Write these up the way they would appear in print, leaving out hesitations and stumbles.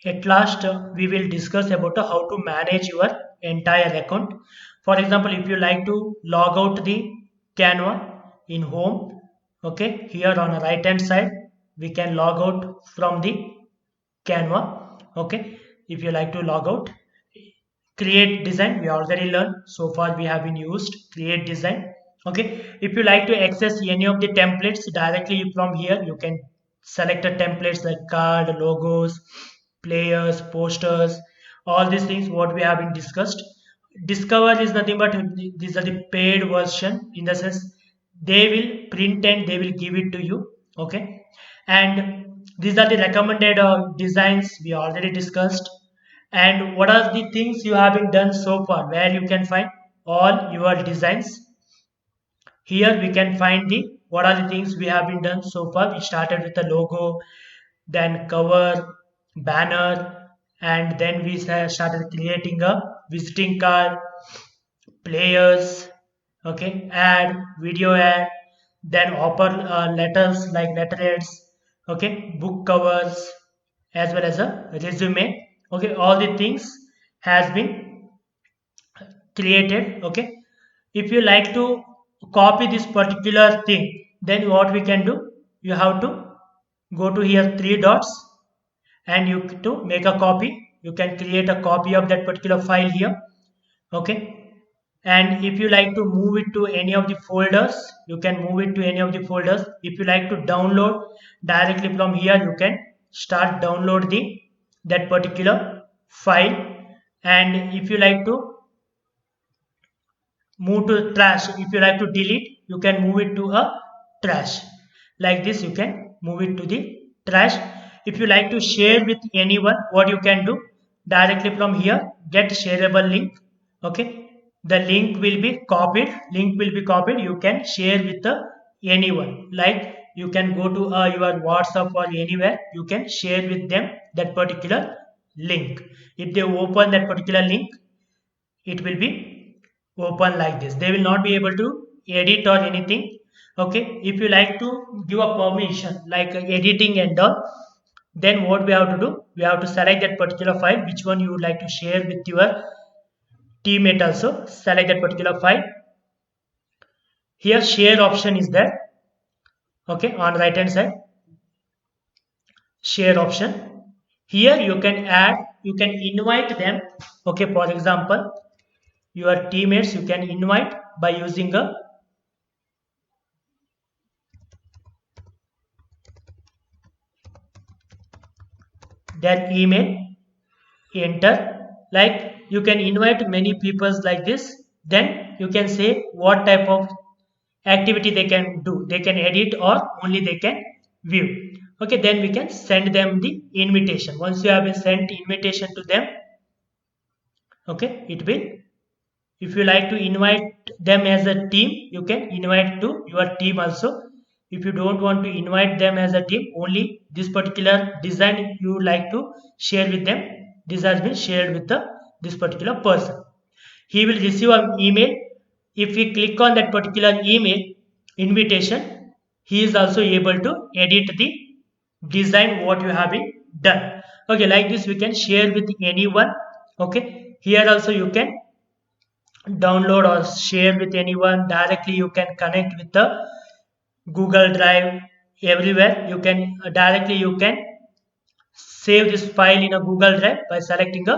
At last, we will discuss about how to manage your entire account. For example, if you like to log out the Canva in home, okay, here on the right hand side, we can log out from the Canva, okay. If you like to log out, create design, we already learned. So far, we have been used create design, okay. If you like to access any of the templates directly from here, you can select the templates like card, logos, players, posters, all these things what we have been discussed. Discover is nothing but these are the paid version, in the sense they will print and they will give it to you, okay. And these are the recommended designs we already discussed. And what are the things you have been done so far, where you can find all your designs. Here we can find the what are the things we have been done so far. We started with the logo, then cover, banner, and then we started creating a visiting card, players, okay, ad, video ad, then offer letters like letterheads, okay, book covers, as well as a resume, okay. All the things has been created, okay. If you like to copy this particular thing, then what we can do, you have to go to here three dots, and you to make a copy, you can create a copy of that particular file here, okay. And if you like to move it to any of the folders, you can move it to any of the folders. If you like to download directly from here, you can start download the that particular file. And if you like to move to trash, if you like to delete, you can move it to a trash. Like this you can move it to the trash. If you like to share with anyone, what you can do, directly from here, get shareable link, okay. The link will be copied, you can share with anyone. Like you can go to your WhatsApp or anywhere, you can share with them that particular link. If they open that particular link, it will be open like this. They will not be able to edit or anything, okay. If you like to give a permission like editing and all, then what we have to do, we have to select that particular file which one you would like to share with your teammate. Also select that particular file. Here share option is there, okay, on right hand side, share option. Here you can add, you can invite them, okay. For example, your teammates you can invite by using a their email, enter. Like you can invite many peoples like this. Then you can say what type of activity they can do, they can edit or only they can view, okay. Then we can send them the invitation. Once you have been sent invitation to them, okay, it will, if you like to invite them as a team, you can invite to your team also. If you don't want to invite them as a team, only this particular design you like to share with them, this has been shared with this particular person. He will receive an email. If we click on that particular email invitation, he is also able to edit the design what you have been done, okay. Like this we can share with anyone, okay. Here also you can download or share with anyone. Directly you can connect with the Google Drive. Everywhere you can directly you can save this file in a Google Drive by selecting a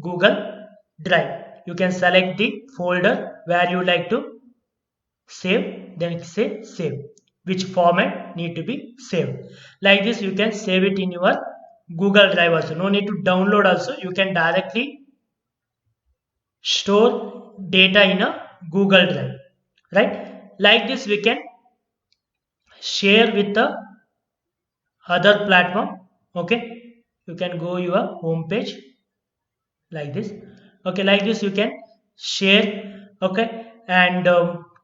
Google Drive. You can select the folder where you like to save, then say save, which format need to be saved. Like this you can save it in your Google Drive also, no need to download. Also you can directly store data in a Google Drive, right? Like this we can share with the other platform, okay. You can go your home page like this, okay. Like this you can share, okay. And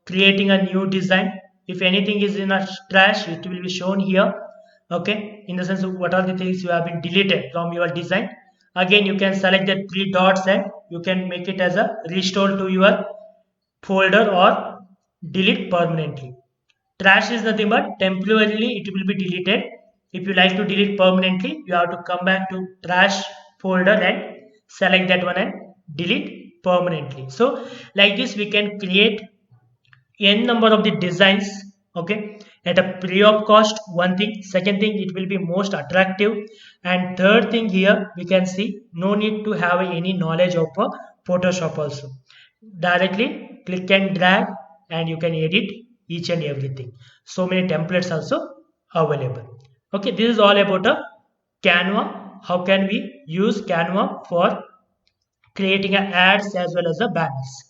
creating a new design. If anything is in a trash, it will be shown here, okay. In the sense of what are the things you have been deleted from your design. Again you can select the three dots and you can make it as a restore to your folder or delete permanently. Trash is nothing but temporarily it will be deleted. If you like to delete permanently, you have to come back to trash folder and select that one and delete permanently. So like this we can create n number of the designs, okay, at a free of cost. One thing, second thing, it will be most attractive, and third thing, here we can see no need to have any knowledge of Photoshop also. Directly click and drag and you can edit each and everything. So many templates also available. Okay, this is all about a Canva. How can we use Canva for creating a ads as well as a banners.